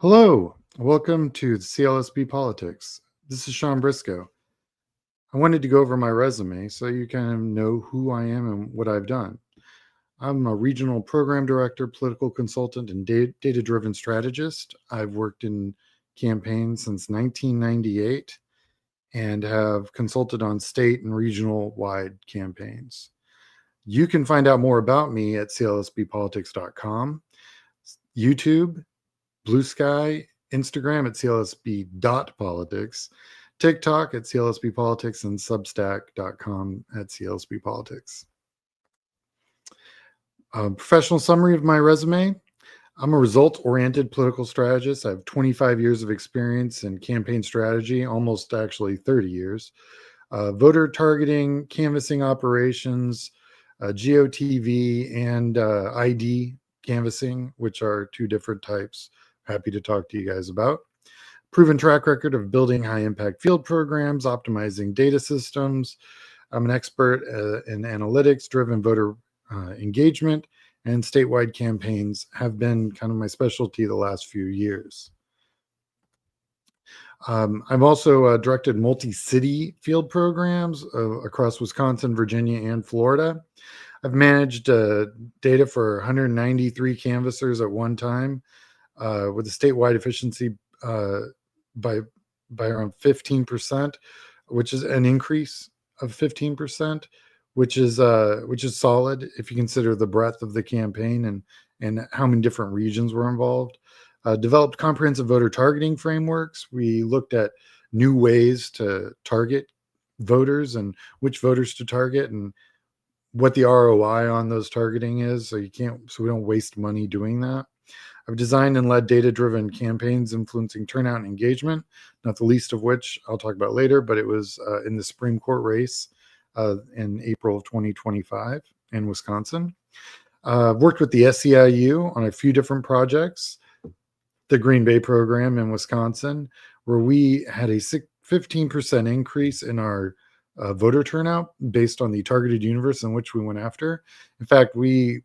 Hello, welcome to the CLSB Politics. This is Sean Briscoe. I wanted to go over my resume so you kind of know who I am and what I've done. I'm a regional program director, political consultant, and data-driven strategist. I've worked in campaigns since 1998 and have consulted on state and regional-wide campaigns. You can find out more about me at clsbpolitics.com, YouTube, Blue Sky, Instagram at clsb.politics, TikTok at clsbpolitics, and substack.com at clsbpolitics. Professional summary of my resume. I'm a results-oriented political strategist. I have 25 years of experience in campaign strategy, almost actually 30 years. Voter targeting, canvassing operations, GOTV, and ID canvassing, which are two different types. Happy to talk to you guys about. Proven track record of building high impact field programs, optimizing data systems. I'm an expert in analytics driven voter engagement, and statewide campaigns have been kind of my specialty the last few years. I've also directed multi-city field programs across Wisconsin, Virginia, and Florida. I've managed data for 193 canvassers at one time, with a statewide efficiency by around 15%, which is an increase of 15%, which is solid if you consider the breadth of the campaign and how many different regions were involved. Developed comprehensive voter targeting frameworks. We looked at new ways to target voters and which voters to target and what the ROI on those targeting is, so we don't waste money doing that. I've designed and led data-driven campaigns influencing turnout and engagement, not the least of which I'll talk about later, but it was in the Supreme Court race in April of 2025 in Wisconsin. Worked with the SEIU on a few different projects. The Green Bay program in Wisconsin, where we had a 15% increase in our voter turnout based on the targeted universe in which we went after. In fact, we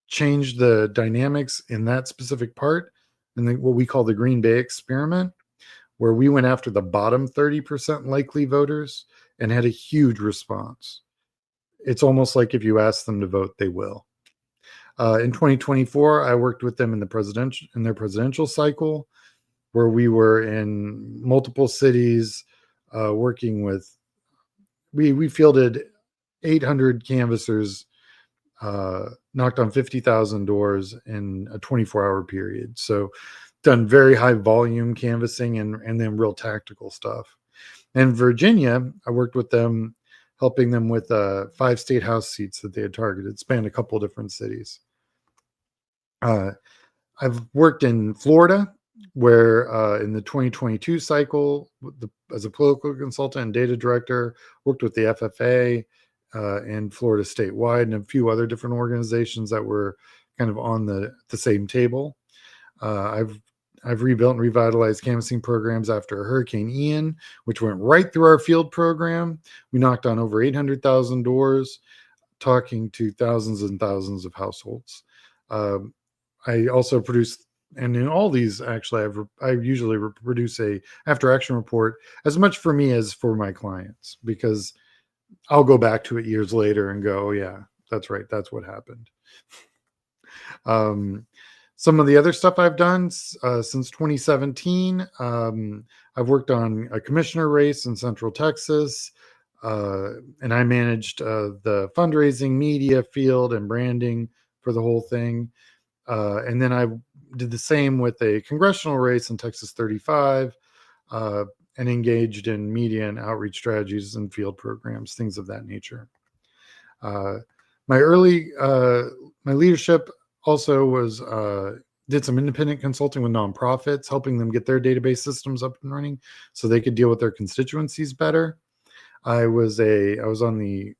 changed the dynamics in that specific part and what we call the Green Bay experiment, where we went after the bottom 30% likely voters and had a huge response. It's almost like if you ask them to vote, they will. In 2024, I worked with them in their presidential cycle, where we were in multiple cities working with. We fielded 800 canvassers, knocked on 50,000 doors in a 24-hour period. So done very high volume canvassing and then real tactical stuff. In Virginia, I worked with them, helping them with 5 state house seats that they had targeted, spanned a couple different cities. I've worked in Florida, where in the 2022 cycle, as a political consultant and data director, worked with the FFA and Florida statewide and a few other different organizations that were kind of on the same table. I've rebuilt and revitalized canvassing programs after Hurricane Ian, which went right through our field program. We knocked on over 800,000 doors, talking to thousands and thousands of households. I also produced, and in all these, actually, I usually produce a after action report as much for me as for my clients, because I'll go back to it years later and go, oh, yeah, that's right. That's what happened. Some of the other stuff I've done since 2017, I've worked on a commissioner race in Central Texas, and I managed the fundraising, media, field, and branding for the whole thing. And then I did the same with a congressional race in Texas 35, and engaged in media and outreach strategies and field programs, things of that nature. My leadership also was did some independent consulting with nonprofits, helping them get their database systems up and running so they could deal with their constituencies better. I was on the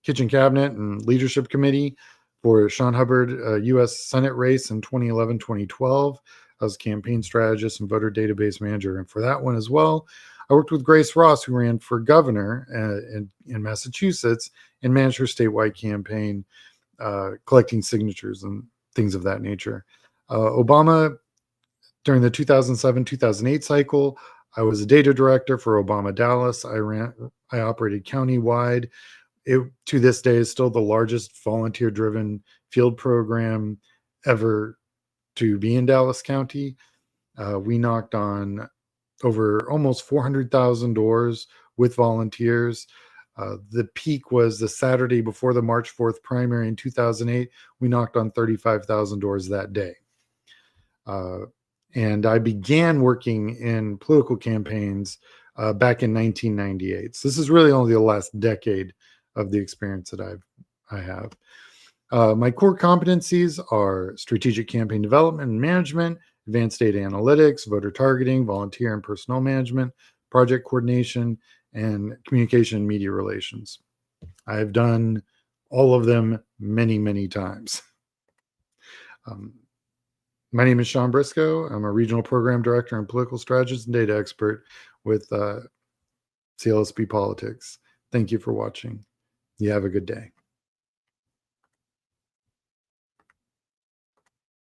kitchen cabinet and leadership committee for Sean Hubbard, U.S. Senate race in 2011-2012. I was a campaign strategist and voter database manager, and for that one as well, I worked with Grace Ross, who ran for governor in Massachusetts, and managed her statewide campaign, collecting signatures and things of that nature. Obama During the 2007-2008 cycle, I was a data director for Obama Dallas. I operated countywide. It, to this day, is still the largest volunteer-driven field program ever to be in Dallas County. We knocked on over almost 400,000 doors with volunteers. The peak was the Saturday before the March 4th primary in 2008. We knocked on 35,000 doors that day. And I began working in political campaigns back in 1998. So this is really only the last decade of the experience that I have. My core competencies are strategic campaign development and management, advanced data analytics, voter targeting, volunteer and personnel management, project coordination, and communication and media relations. I have done all of them many, many times. My name is Sean Briscoe. I'm a regional program director and political strategist and data expert with CLSB Politics. Thank you for watching. You have a good day.